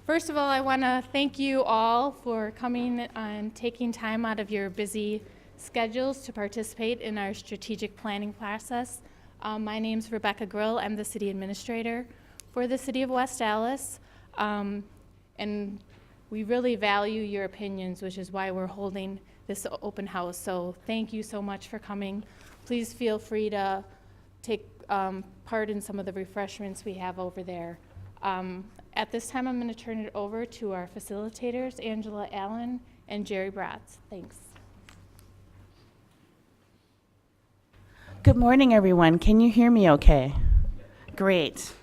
First of all, I want to thank you all for coming and taking time out of your busy schedules to participate in our strategic planning process. My name's Rebecca Grill. I'm the city administrator for the city of West Allis. And we really value your opinions, which is why we're holding this open house. So thank you so much for coming. Please feel free to take part in some of the refreshments we have over there. At this time, I'm going to turn it over to our facilitators, Angela Allen and Jerry Bratz. Thanks. Good morning, everyone. Can you hear me okay? Great.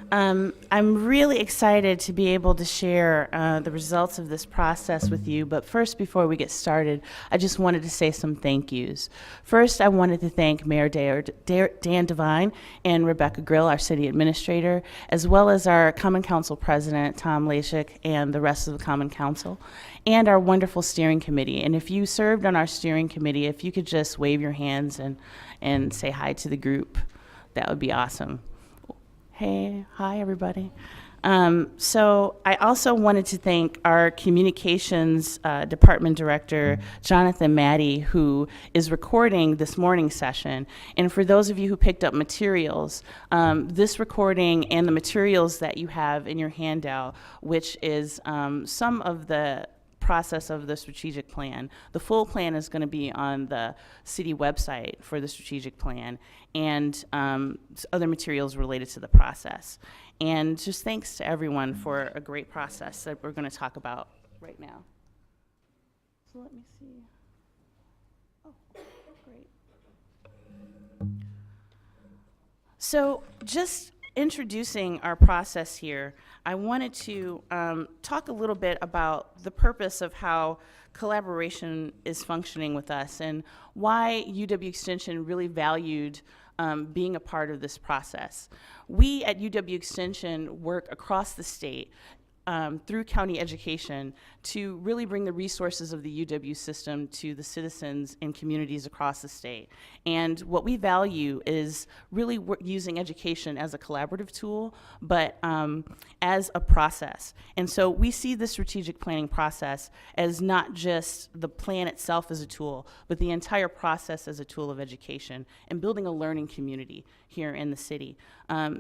I'm really excited to be able to share the results of this process with you, but first, before we get started, I just wanted to say some thank yous. First, I wanted to thank Mayor Dan Devine and Rebecca Grill, our city administrator, as well as our Common Council President, Tom Lashik, and the rest of the Common Council, and our wonderful steering committee. And if you served on our steering committee, if you could just wave your hands and say hi to the group, that would be awesome. Hey, hi everybody. So I also wanted to thank our communications department director, Jonathan Maddie, who is recording this morning's session. And for those of you who picked up materials, this recording and the materials that you have in your handout, which is some of the process of the strategic plan. The full plan is going to be on the city website for the strategic plan and other materials related to the process. And just thanks to everyone for a great process that we're going to talk about right now. So let me see. Oh, great. So just introducing our process here, I wanted to talk a little bit about the purpose of how collaboration is functioning with us and why UW Extension really valued being a part of this process. We at UW Extension work across the state through county education to really bring the resources of the UW system to the citizens and communities across the state. And what we value is really using education as a collaborative tool, but as a process. And so we see the strategic planning process as not just the plan itself as a tool, but the entire process as a tool of education and building a learning community here in the city.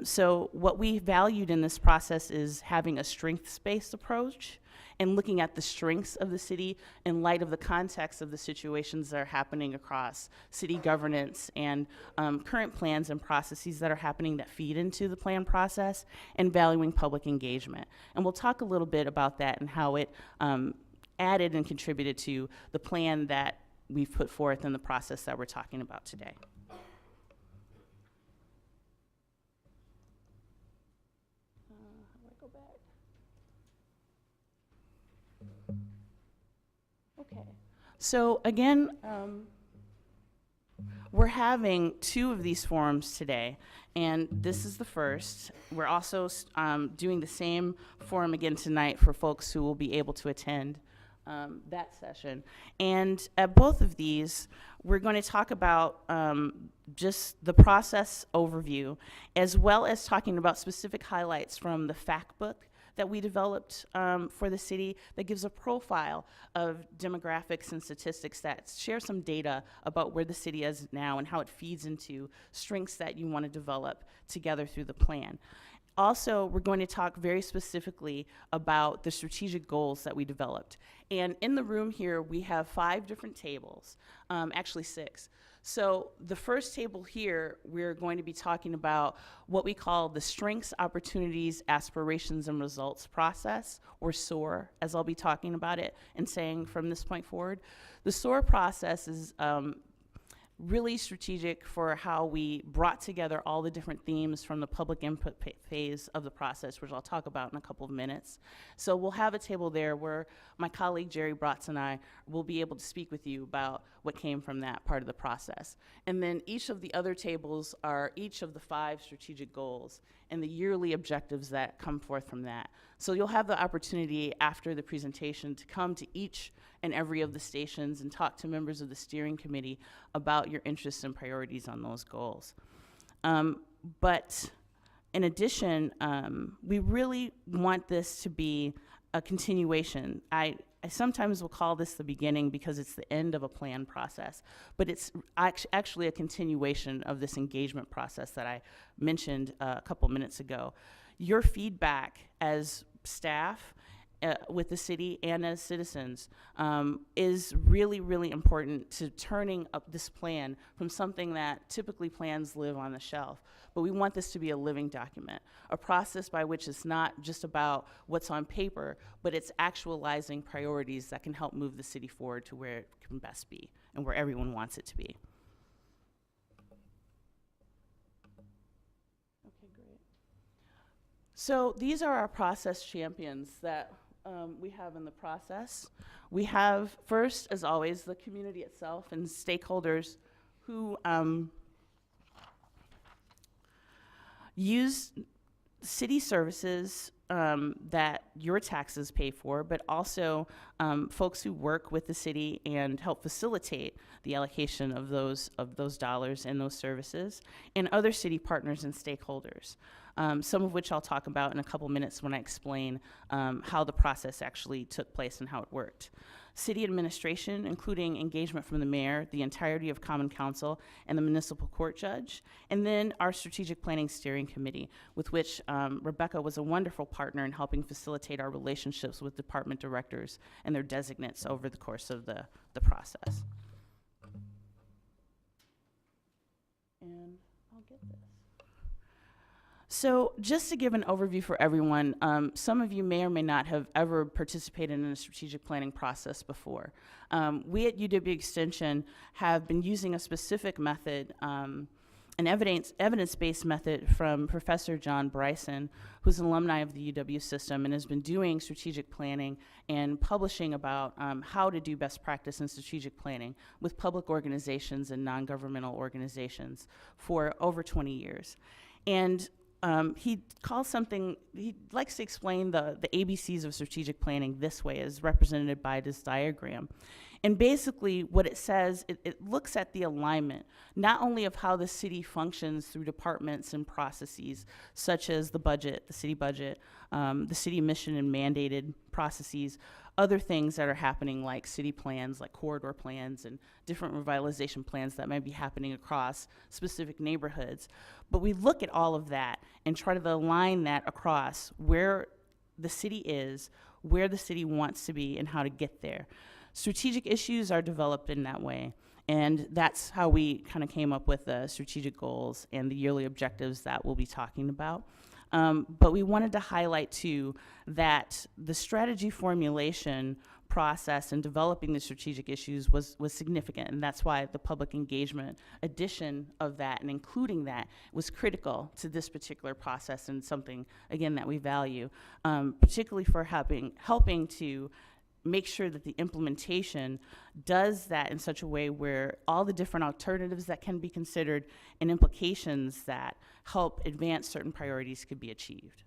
So what we valued in this process is having a strengths-based approach and looking at the strengths of the city in light of the context of the situations that are happening across city governance and current plans and processes that are happening that feed into the plan process, and valuing public engagement. And we'll talk a little bit about that and how it added and contributed to the plan that we've put forth in the process that we're talking about today. Okay, so again, we're having two of these forums today, and this is the first. We're also doing the same forum again tonight for folks who will be able to attend that session. And at both of these, we're going to talk about just the process overview, as well as talking about specific highlights from the fact book that we developed for the city that gives a profile of demographics and statistics that share some data about where the city is now and how it feeds into strengths that you want to develop together through the plan. Also, we're going to talk very specifically about the strategic goals that we developed. And in the room here, we have 5 different tables, actually 6. So the first table here, we're going to be talking about what we call the Strengths, Opportunities, Aspirations, and Results process, or SOAR, as I'll be talking about it and saying from this point forward. The SOAR process is really strategic for how we brought together all the different themes from the public input phase of the process, which I'll talk about in a couple of minutes. So we'll have a table there where my colleague Jerry Bratz and I will be able to speak with you about what came from that part of the process. And then each of the other tables are each of the 5 strategic goals and the yearly objectives that come forth from that. So you'll have the opportunity after the presentation to come to each and every of the stations and talk to members of the steering committee about your interests and priorities on those goals. But in addition, we really want this to be a continuation. I sometimes will call this the beginning because it's the end of a plan process, but it's actually a continuation of this engagement process that I mentioned a couple minutes ago. Your feedback as staff with the city and as citizens is really, really important to turning up this plan from something that typically plans live on the shelf. But we want this to be a living document, a process by which it's not just about what's on paper, but it's actualizing priorities that can help move the city forward to where it can best be and where everyone wants it to be. Okay, great. So these are our process champions that we have in the process. We have, first, as always, the community itself and stakeholders who use city services that your taxes pay for, but also folks who work with the city and help facilitate the allocation of those dollars and those services, and other city partners and stakeholders. Some of which I'll talk about in a couple minutes when I explain how the process actually took place and how it worked. City administration, including engagement from the mayor, the entirety of Common Council, and the municipal court judge, and then our strategic planning steering committee, with which Rebecca was a wonderful partner in helping facilitate our relationships with department directors and their designates over the course of the process. And I'll get this. So just to give an overview for everyone, some of you may or may not have ever participated in a strategic planning process before. We at UW Extension have been using a specific method, an evidence-based method from Professor John Bryson, who's an alumni of the UW system and has been doing strategic planning and publishing about how to do best practice in strategic planning with public organizations and non-governmental organizations for over 20 years. And he likes to explain the ABCs of strategic planning this way, as represented by this diagram. And basically what it says, it looks at the alignment, not only of how the city functions through departments and processes, such as the budget, the city budget, the city mission and mandated processes, other things that are happening like city plans, like corridor plans and different revitalization plans that might be happening across specific neighborhoods. But we look at all of that and try to align that across where the city is, where the city wants to be, and how to get there. Strategic issues are developed in that way. And that's how we kind of came up with the strategic goals and the yearly objectives that we'll be talking about. But we wanted to highlight too that the strategy formulation process and developing the strategic issues was significant, and that's why the public engagement addition of that and including that was critical to this particular process, and something, again, that we value, particularly for helping to make sure that the implementation does that in such a way where all the different alternatives that can be considered and implications that help advance certain priorities could be achieved.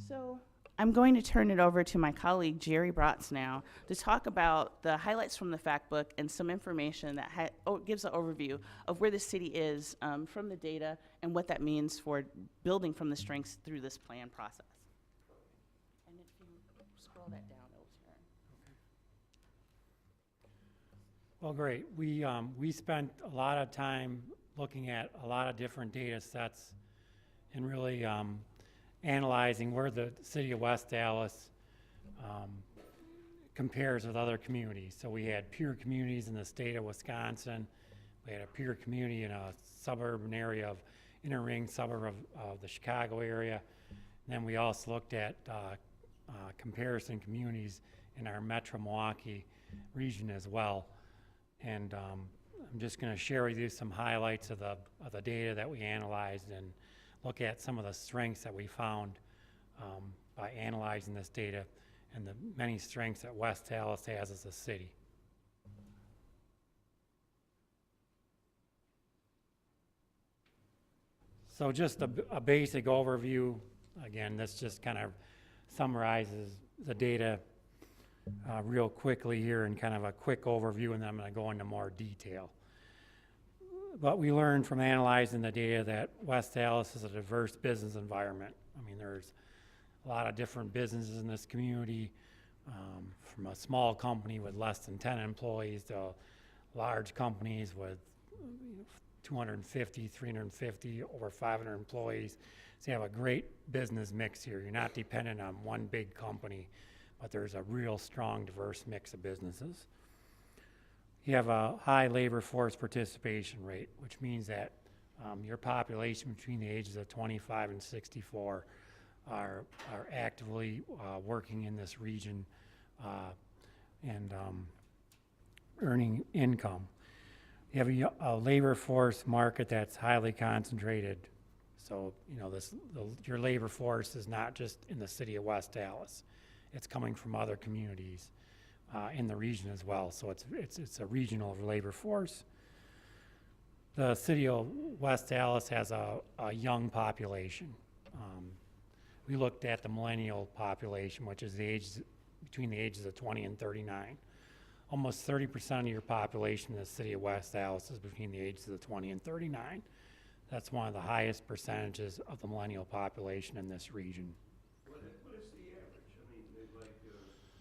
So I'm going to turn it over to my colleague Jerry Bratz now to talk about the highlights from the fact book and some information that gives an overview of where the city is from the data and what that means for building from the strengths through this plan process. And if you scroll that down, it'll turn. Well, great. We spent a lot of time looking at a lot of different data sets and really analyzing where the city of West Dallas compares with other communities. So we had peer communities in the state of Wisconsin. We had a peer community in a suburban area of inner ring suburb of the Chicago area. And then we also looked at comparison communities in our Metro Milwaukee region as well. And I'm just going to share with you some highlights of the data that we analyzed and look at some of the strengths that we found by analyzing this data and the many strengths that West Dallas has as a city. So just a basic overview. Again, this just kind of summarizes the data real quickly here in kind of a quick overview, and then I'm going to go into more detail. But we learned from analyzing the data that West Dallas is a diverse business environment. I mean, there's a lot of different businesses in this community, from a small company with less than 10 employees to large companies with 250, 350, over 500 employees. So you have a great business mix here. You're not dependent on one big company, but there's a real strong, diverse mix of businesses. You have a high labor force participation rate, which means that your population between the ages of 25 and 64 are actively working in this region and earning income. You have a labor force market that's highly concentrated. So, you know, your labor force is not just in the city of West Dallas. It's coming from other communities in the region as well. So it's a regional labor force. The city of West Dallas has a young population. We looked at the millennial population, which is between the ages of 20 and 39. Almost 30% of your population in the city of West Dallas is between the ages of 20 and 39. That's one of the highest percentages of the millennial population in this region. What is the average? I mean, they like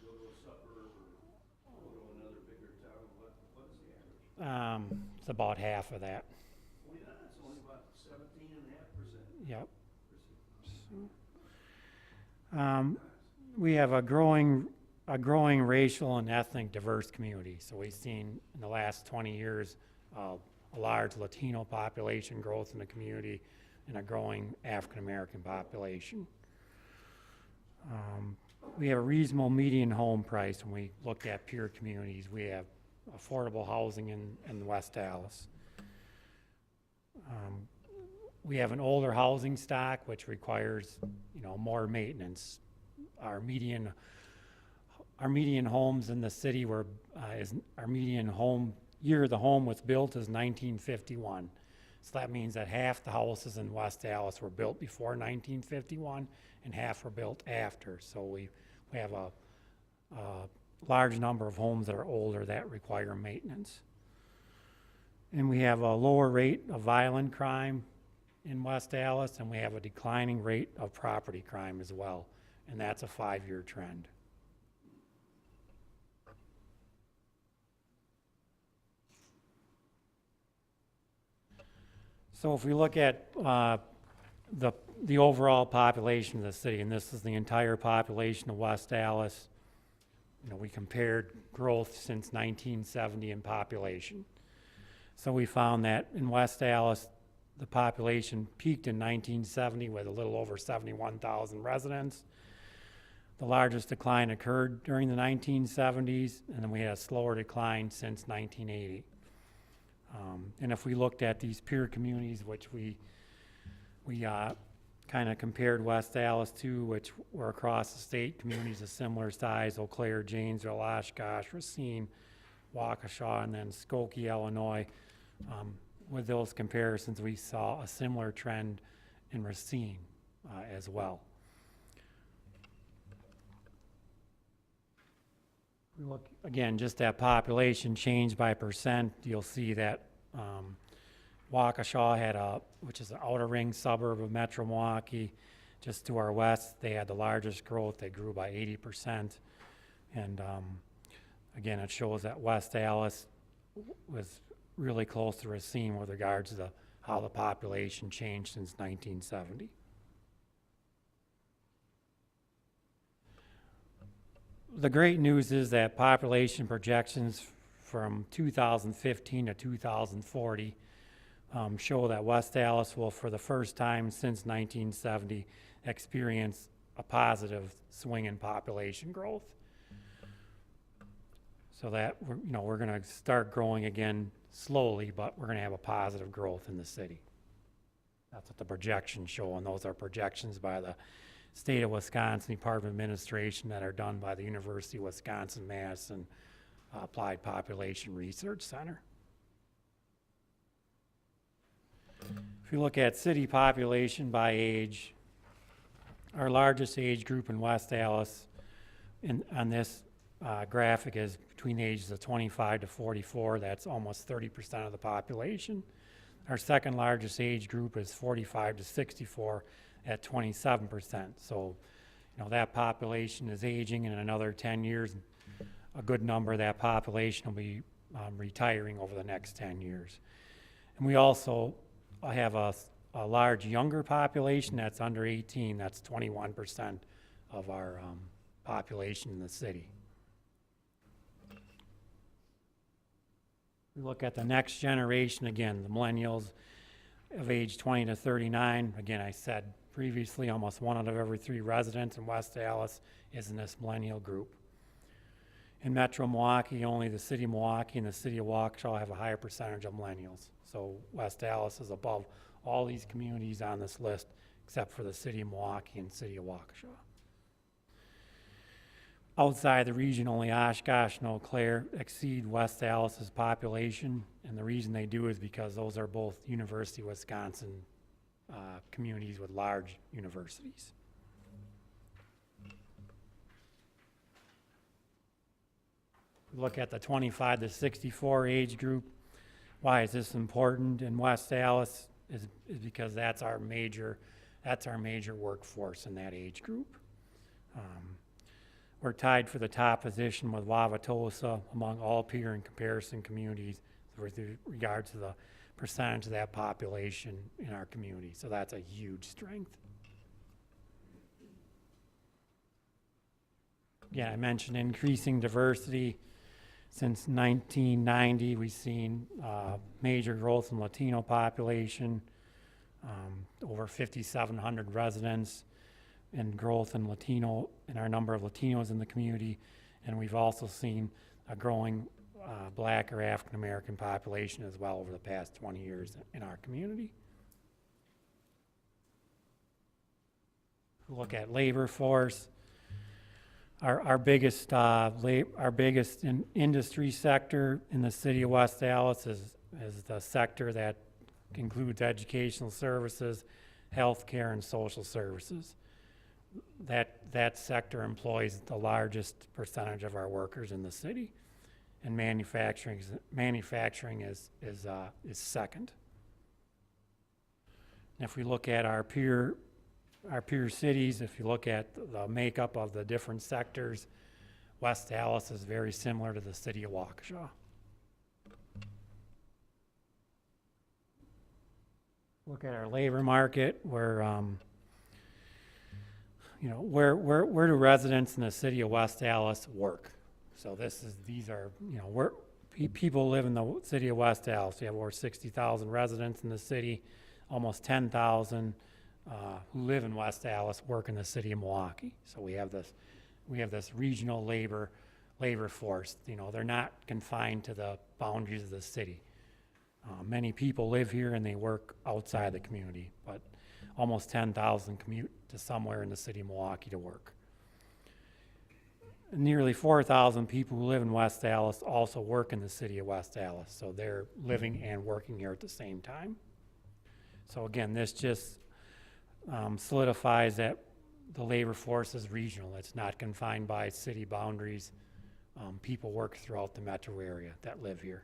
go to a suburb or go to another bigger town. What is the average? It's about half of that. Well, yeah, it's only about 17.5%. Yep. We have a growing racial and ethnic diverse community. So we've seen in the last 20 years a large Latino population growth in the community and a growing African American population. We have a reasonable median home price when we looked at peer communities. We have affordable housing in West Dallas. We have an older housing stock, which requires, you know, more maintenance. Our median homes in the city our median home year the home was built is 1951. So that means that half the houses in West Dallas were built before 1951 and half were built after. So we have a large number of homes that are older that require maintenance. And we have a lower rate of violent crime in West Dallas, and we have a declining rate of property crime as well, and that's a 5-year trend. So if we look at the overall population of the city, and this is the entire population of West Dallas, you know, we compared growth since 1970 in population. So we found that in West Dallas, the population peaked in 1970 with a little over 71,000 residents. The largest decline occurred during the 1970s, and then we had a slower decline since 1980. And if we looked at these peer communities, which we kind of compared West Dallas to, which were across the state, communities of similar size: Eau Claire, Janesville, Oshkosh, Racine, Waukesha, and then Skokie, Illinois. With those comparisons, we saw a similar trend in Racine as well. We look again just at population change by percent. You'll see that Waukesha had which is an outer ring suburb of Metro Milwaukee, just to our west. They had the largest growth. They grew by 80%. And again, it shows that West Dallas was really close to Racine with regards to how the population changed since 1970. The great news is that population projections from 2015 to 2040 show that West Dallas will, for the first time since 1970, experience a positive swing in population growth. So that we're going to start growing again slowly, but we're going to have a positive growth in the city. That's what the projections show, and those are projections by the State of Wisconsin Department of Administration that are done by the University of Wisconsin-Madison Applied Population Research Center. If you look at city population by age, our largest age group in West Dallas on this graphic is between the ages of 25 to 44. That's almost 30% of the population. Our second largest age group is 45 to 64 at 27%. So, that population is aging, and in another 10 years, a good number of that population will be retiring over the next 10 years. And we also have a large younger population that's under 18. That's 21% of our population in the city. We look at the next generation, again, the millennials of age 20 to 39. Again, I said previously, almost 1 out of every 3 residents in West Dallas is in this millennial group. In Metro Milwaukee, only the city of Milwaukee and the city of Waukesha have a higher percentage of millennials. So West Dallas is above all these communities on this list, except for the city of Milwaukee and city of Waukesha. Outside the region, only Oshkosh and Eau Claire exceed West Dallas's population, and the reason they do is because those are both University of Wisconsin communities with large universities. Look at the 25 to 64 age group. Why is this important in West Dallas? Is because that's our major workforce in that age group. We're tied for the top position with Wauwatosa among all peer and comparison communities with regard to the percentage of that population in our community. So that's a huge strength. Yeah, I mentioned increasing diversity. Since 1990, we've seen major growth in Latino population, over 5,700 residents, and growth in our number of Latinos in the community, and we've also seen a growing Black or African American population as well over the past 20 years in our community. Look at labor force. Our biggest industry sector in the city of West Dallas is the sector that includes educational services, healthcare, and social services. That sector employs the largest percentage of our workers in the city, and manufacturing is second. And if we look at our peer cities, if you look at the makeup of the different sectors, West Dallas is very similar to the city of Waukesha. Look at our labor market, where do residents in the city of West Dallas work? So these are where people live in the city of West Dallas. We have over 60,000 residents in the city, almost 10,000 who live in West Dallas work in the city of Milwaukee. So we have this regional labor force. They're not confined to the boundaries of the city. Many people live here and they work outside the community, but almost 10,000 commute to somewhere in the city of Milwaukee to work. Nearly 4,000 people who live in West Dallas also work in the city of West Dallas, so they're living and working here at the same time. So again, this just solidifies that the labor force is regional. It's not confined by city boundaries. People work throughout the metro area that live here.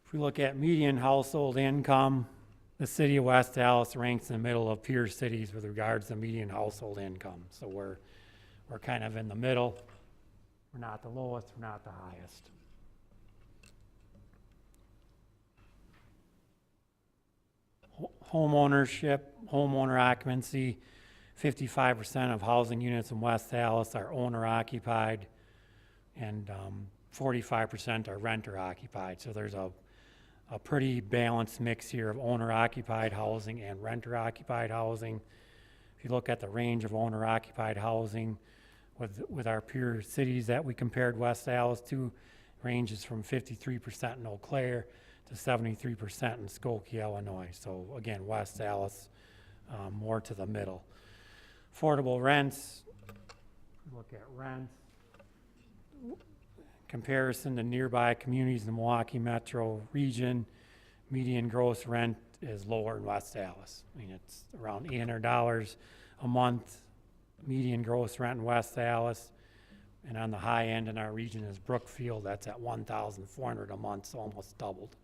If we look at median household income, the city of West Dallas ranks in the middle of peer cities with regards to median household income. So we're kind of in the middle. We're not the lowest, we're not the highest. Home ownership, homeowner occupancy, 55% of housing units in West Dallas are owner occupied, and 45% are renter occupied. So there's a pretty balanced mix here of owner occupied housing and renter occupied housing. If you look at the range of owner occupied housing with our peer cities that we compared West Dallas to, ranges from 53% in Eau Claire to 73% in Skokie, Illinois. So again, West Dallas more to the middle. Affordable rents, look at rents. Comparison to nearby communities in the Milwaukee metro region, median gross rent is lower in West Dallas. I mean, it's around $800 a month, median gross rent in West Dallas. And on the high end in our region is Brookfield, that's at $1,400 a month, so almost doubled.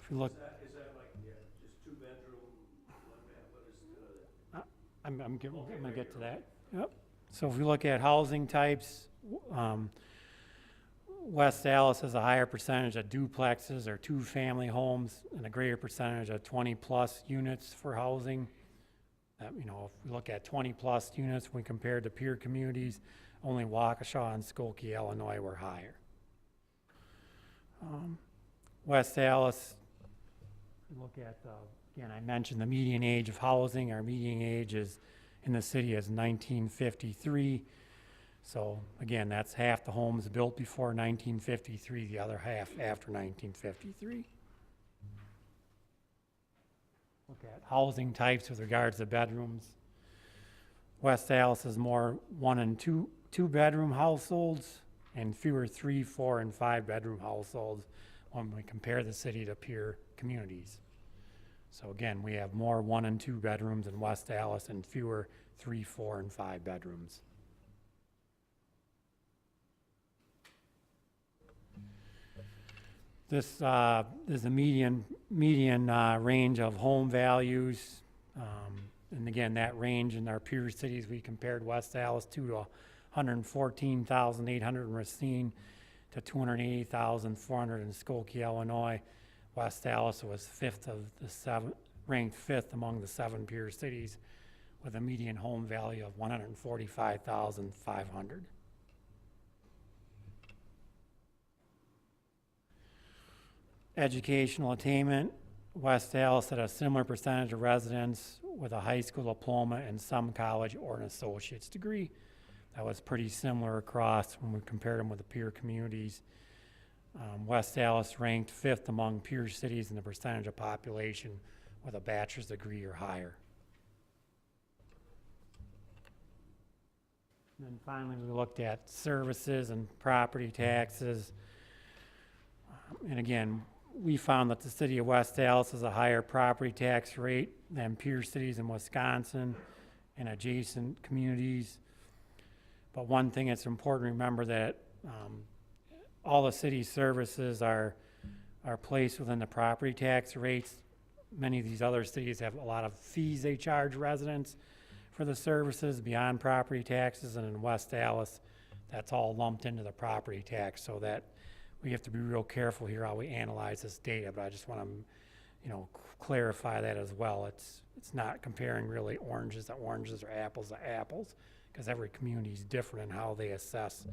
If you look, Is that like, yeah, just 2-bedroom, 1 bath, what is, I'm gonna get to that. Yep. So if you look at housing types, West Dallas has a higher percentage of duplexes or 2-family homes and a greater percentage of 20-plus units for housing. You know, if we look at 20-plus units when compared to peer communities, only Waukesha and Skokie, Illinois were higher. West Dallas, look at, again, I mentioned the median age of housing. Our median age is in the city is 1953. So again, that's half the homes built before 1953, the other half after 1953. Look at housing types with regards to bedrooms. West Dallas is more 1 and 2 bedroom households and fewer 3, 4, and 5 bedroom households when we compare the city to peer communities. So again, we have more 1 and 2 bedrooms in West Dallas and fewer 3, 4, and 5 bedrooms. This is the median range of home values. And again, that range in our peer cities, we compared West Dallas to $114,800 in Racine to $280,400 in Skokie, Illinois. West Dallas was ranked fifth among the 7 peer cities with a median home value of $145,500. Educational attainment, West Dallas had a similar percentage of residents with a high school diploma and some college or an associate's degree. That was pretty similar across when we compared them with the peer communities. West Dallas ranked 5th among peer cities in the percentage of population with a bachelor's degree or higher. And then finally, we looked at services and property taxes. And again, we found that the city of West Dallas has a higher property tax rate than peer cities in Wisconsin and adjacent communities. But one thing that's important to remember that all the city services are placed within the property tax rates. Many of these other cities have a lot of fees they charge residents for the services beyond property taxes, and in West Dallas, that's all lumped into the property tax, so that we have to be real careful here how we analyze this data. But I just want to, clarify that as well. It's not comparing really oranges to oranges or apples to apples, because every community is different in how they assess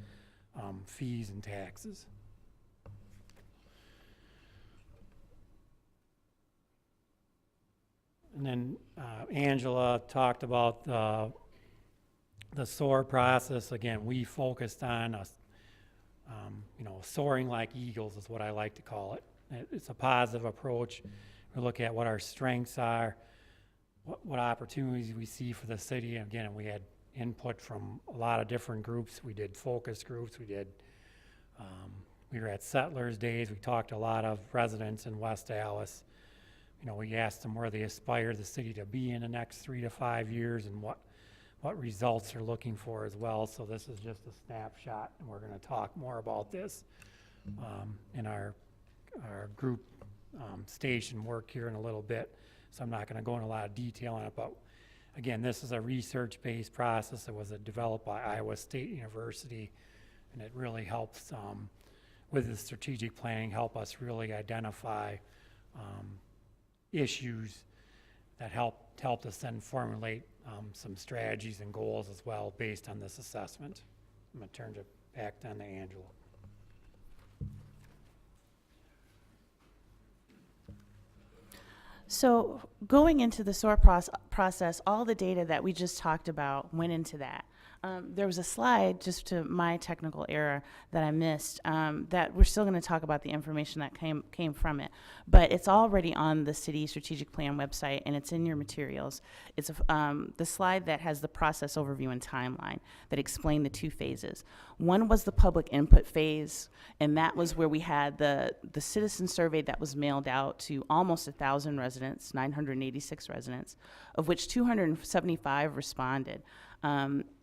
fees and taxes. And then Angela talked about the SOAR process. Again, we focused on soaring like eagles is what I like to call it. It's a positive approach. We look at what our strengths are, what opportunities we see for the city. And again, we had input from a lot of different groups. We did focus groups. We were at Settlers Days. We talked to a lot of residents in West Dallas. We asked them where they aspire the city to be in the next 3 to 5 years and what results they're looking for as well. So this is just a snapshot, and we're going to talk more about this in our group station work here in a little bit. So I'm not going to go into a lot of detail on it, but again, this is a research-based process that was developed by Iowa State University, and it really helps with the strategic planning, help us really identify issues that helped us then formulate some strategies and goals as well based on this assessment. I'm going to turn it back down to Angela. So going into the SOAR process, all the data that we just talked about went into that. There was a slide, just to my technical error, that I missed, that we're still going to talk about the information that came from it. But it's already on the city strategic plan website, and it's in your materials. It's the slide that has the process overview and timeline that explain the 2 phases. One was the public input phase, and that was where we had the citizen survey that was mailed out to almost 1,000 residents, 986 residents, of which 275 responded.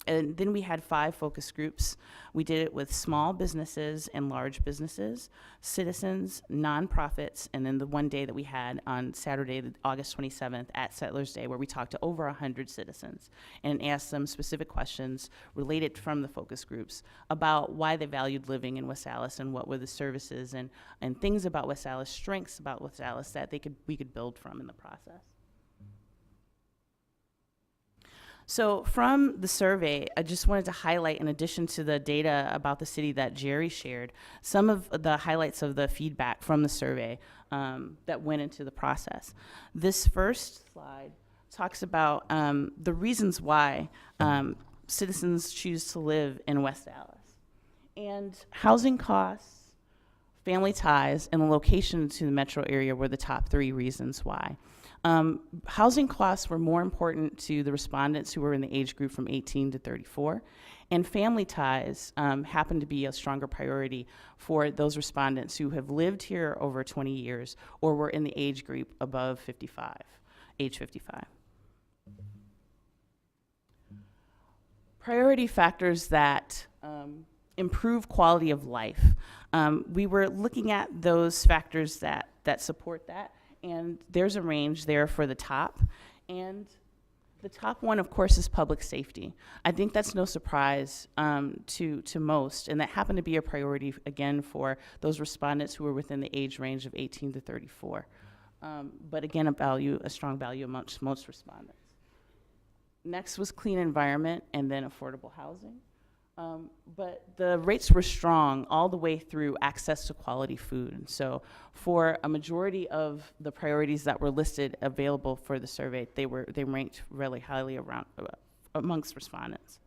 And then we had 5 focus groups. We did it with small businesses and large businesses, citizens, nonprofits, and then the one day that we had on Saturday, August 27th at Settlers Day, where we talked to over 100 citizens and asked them specific questions related from the focus groups about why they valued living in West Allis and what were the services and things about West Allis, strengths about West Allis that we could build from in the process. So from the survey, I just wanted to highlight, in addition to the data about the city that Jerry shared, some of the highlights of the feedback from the survey that went into the process. This first slide talks about the reasons why citizens choose to live in West Allis. And housing costs, family ties, and the location to the metro area were the top 3 reasons why. Housing costs were more important to the respondents who were in the age group from 18 to 34, and family ties happened to be a stronger priority for those respondents who have lived here over 20 years or were in the age group above 55, age 55. Priority factors that improve quality of life. We were looking at those factors that support that. And there's a range there for the top. And the top one, of course, is public safety. I think that's no surprise to most, and that happened to be a priority, again, for those respondents who were within the age range of 18 to 34. But again, a strong value amongst most respondents. Next was clean environment, and then affordable housing. But the rates were strong all the way through access to quality food. So for a majority of the priorities that were listed available for the survey, they ranked really highly amongst respondents.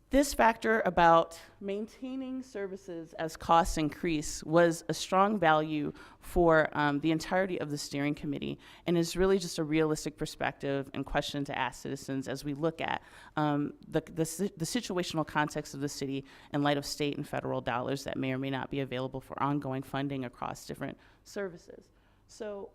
This factor about maintaining services as costs increase was a strong value for the entirety of the steering committee, and is really just a realistic perspective and question to ask citizens as we look at the situational context of the city in light of state and federal dollars that may or may not be available for ongoing funding across different services. So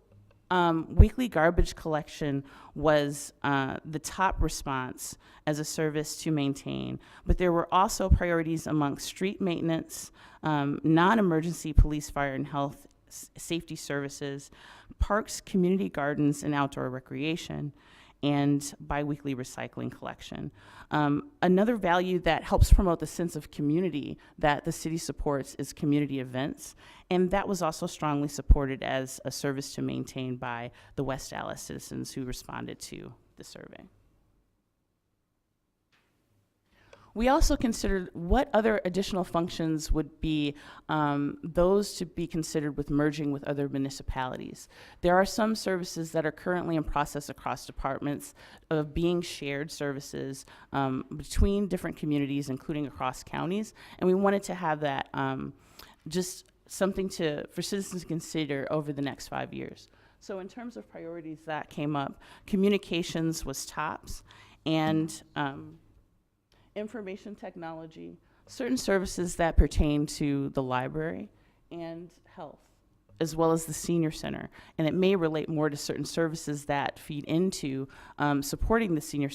weekly garbage collection was the top response as a service to maintain, but there were also priorities among street maintenance, non-emergency police, fire, and health safety services, parks, community gardens, and outdoor recreation, and biweekly recycling collection. Another value that helps promote the sense of community that the city supports is community events, and that was also strongly supported as a service to maintain by the West Allis citizens who responded to the survey. We also considered what other additional functions would be those to be considered with merging with other municipalities. There are some services that are currently in process across departments of being shared services between different communities, including across counties, and we wanted to have that just something for citizens to consider over the next 5 years. So in terms of priorities that came up, communications was tops, and information technology, certain services that pertain to the library, and health, as well as the senior center. And it may relate more to certain services that feed into supporting the senior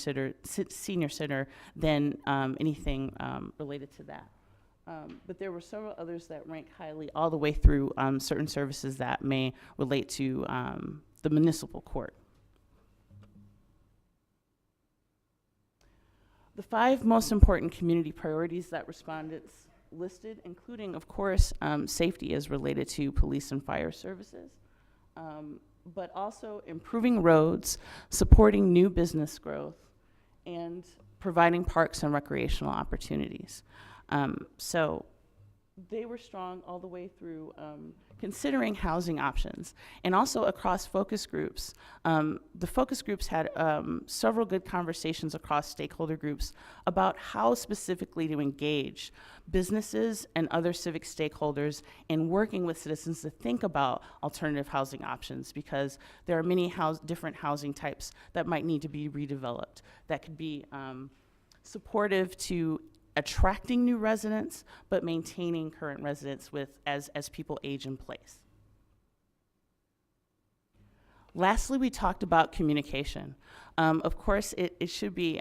center than anything related to that. But there were several others that rank highly all the way through certain services that may relate to the municipal court. The 5 most important community priorities that respondents listed, including, of course, safety is related to police and fire services, but also improving roads, supporting new business growth, and providing parks and recreational opportunities. So they were strong all the way through considering housing options, and also across focus groups. The focus groups had several good conversations across stakeholder groups about how specifically to engage businesses and other civic stakeholders in working with citizens to think about alternative housing options, because there are many different housing types that might need to be redeveloped, that could be supportive to attracting new residents, but maintaining current residents as people age in place. Lastly, we talked about communication. Of course, it should be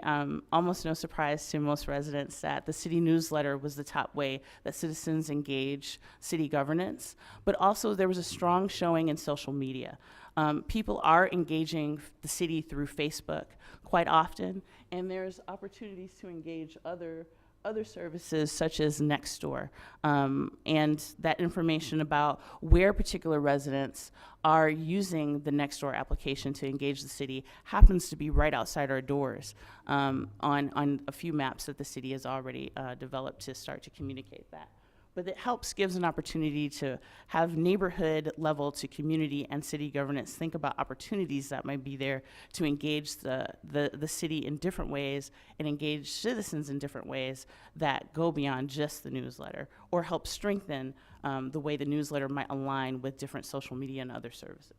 almost no surprise to most residents that the city newsletter was the top way that citizens engage city governance, but also there was a strong showing in social media. People are engaging the city through Facebook quite often, and there's opportunities to engage other services such as Nextdoor, and that information about where particular residents are using the Nextdoor application to engage the city happens to be right outside our doors on a few maps that the city has already developed to start to communicate that. But it gives an opportunity to have neighborhood level to community and city governance think about opportunities that might be there to engage the city in different ways and engage citizens in different ways that go beyond just the newsletter, or help strengthen the way the newsletter might align with different social media and other services.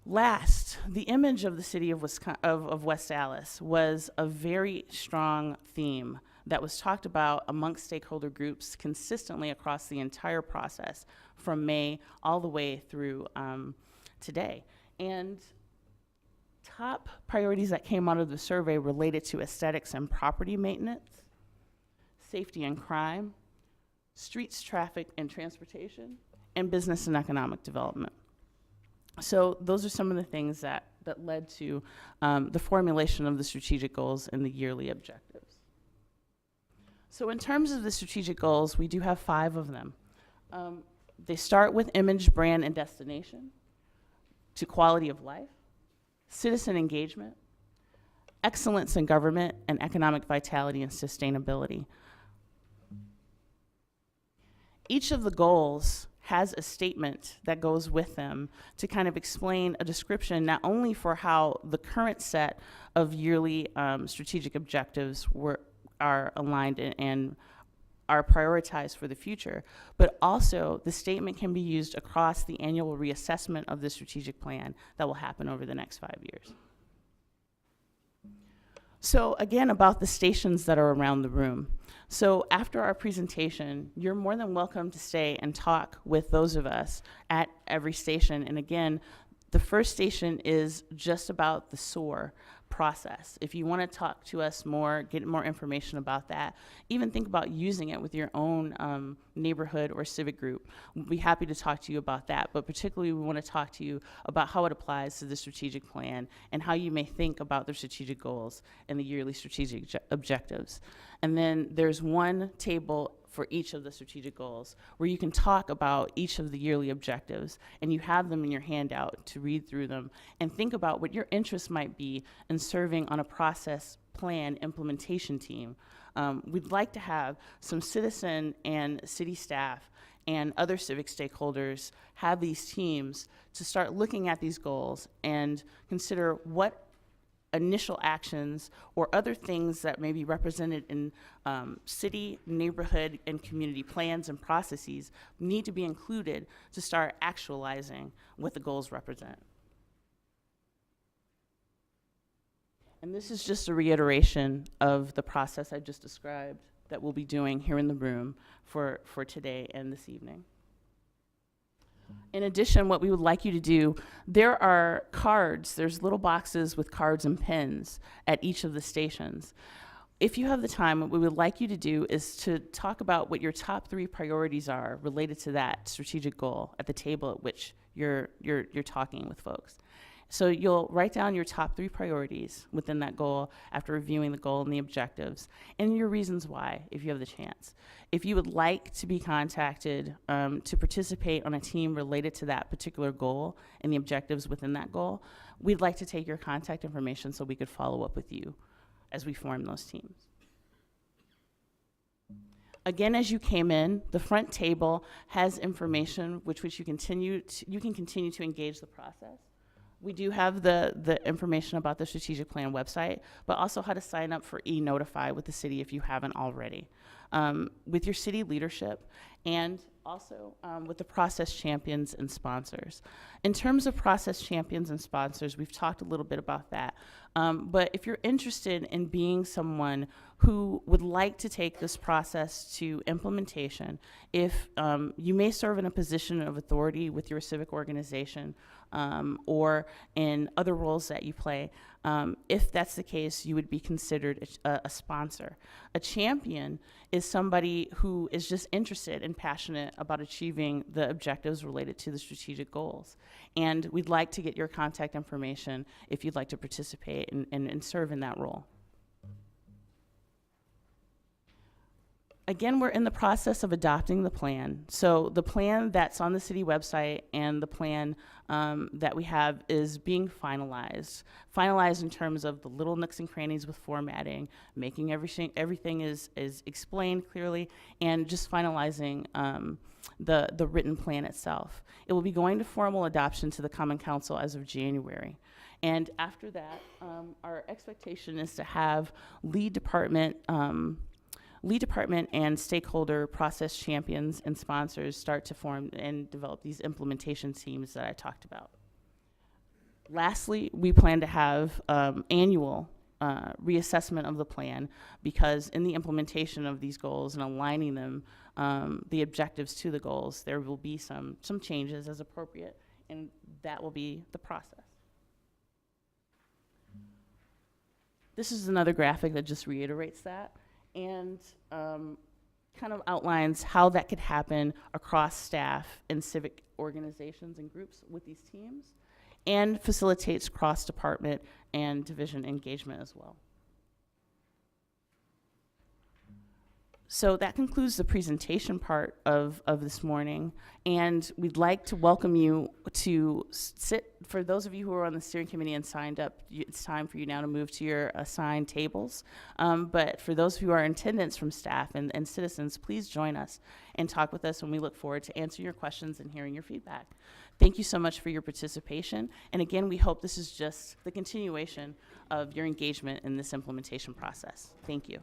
Last, the image of the city of West Dallas was a very strong theme that was talked about amongst stakeholder groups consistently across the entire process from May all the way through today. And top priorities that came out of the survey related to aesthetics and property maintenance, safety and crime, streets, traffic and transportation, and business and economic development. So those are some of the things that led to the formulation of the strategic goals and the yearly objectives. So in terms of the strategic goals, we do have 5 of them. They start with image, brand, and destination, to quality of life, citizen engagement, excellence in government, and economic vitality and sustainability. Each of the goals has a statement that goes with them to kind of explain a description not only for how the current set of yearly strategic objectives are aligned and are prioritized for the future, but also the statement can be used across the annual reassessment of the strategic plan that will happen over the next 5 years. So again, about the stations that are around the room. So after our presentation, you're more than welcome to stay and talk with those of us at every station. And again, the first station is just about the SOAR process. If you want to talk to us more, get more information about that, even think about using it with your own neighborhood or civic group, we'll be happy to talk to you about that. But particularly, we want to talk to you about how it applies to the strategic plan and how you may think about the strategic goals and the yearly strategic objectives. And then there's one table for each of the strategic goals where you can talk about each of the yearly objectives, and you have them in your handout to read through them and think about what your interests might be in serving on a process plan implementation team. We'd like to have some citizen and city staff and other civic stakeholders have these teams to start looking at these goals and consider what initial actions or other things that may be represented in city, neighborhood, and community plans and processes need to be included to start actualizing what the goals represent. And this is just a reiteration of the process I just described that we'll be doing here in the room for today and this evening. In addition, what we would like you to do, there are cards, there's little boxes with cards and pens at each of the stations. If you have the time, what we would like you to do is to talk about what your top 3 priorities are related to that strategic goal at the table at which you're talking with folks. So you'll write down your top 3 priorities within that goal after reviewing the goal and the objectives, and your reasons why, if you have the chance. If you would like to be contacted to participate on a team related to that particular goal and the objectives within that goal, we'd like to take your contact information so we could follow up with you as we form those teams. Again, as you came in, the front table has information which you can continue to engage the process. We do have the information about the strategic plan website, but also how to sign up for e-notify with the city if you haven't already. With your city leadership, and also with the process champions and sponsors. In terms of process champions and sponsors, we've talked a little bit about that. But if you're interested in being someone who would like to take this process to implementation, if you may serve in a position of authority with your civic organization or in other roles that you play, if that's the case, you would be considered a sponsor. A champion is somebody who is just interested and passionate about achieving the objectives related to the strategic goals. And we'd like to get your contact information if you'd like to participate and serve in that role. Again, we're in the process of adopting the plan. So the plan that's on the city website and the plan that we have is being finalized. Finalized in terms of the little nooks and crannies with formatting, making everything is explained clearly, and just finalizing the written plan itself. It will be going to formal adoption to the Common Council as of January. And after that, our expectation is to have lead department and stakeholder process champions and sponsors start to form and develop these implementation teams that I talked about. Lastly, we plan to have annual reassessment of the plan, because in the implementation of these goals and aligning them, the objectives to the goals, there will be some changes as appropriate, and that will be the process. This is another graphic that just reiterates that, and kind of outlines how that could happen across staff and civic organizations and groups with these teams, and facilitates cross-department and division engagement as well. So that concludes the presentation part of this morning, and we'd like to welcome you to sit. For those of you who are on the steering committee and signed up, it's time for you now to move to your assigned tables. But for those who are in attendance from staff and citizens, please join us and talk with us, and we look forward to answering your questions and hearing your feedback. Thank you so much for your participation, and again, we hope this is just the continuation of your engagement in this implementation process. Thank you.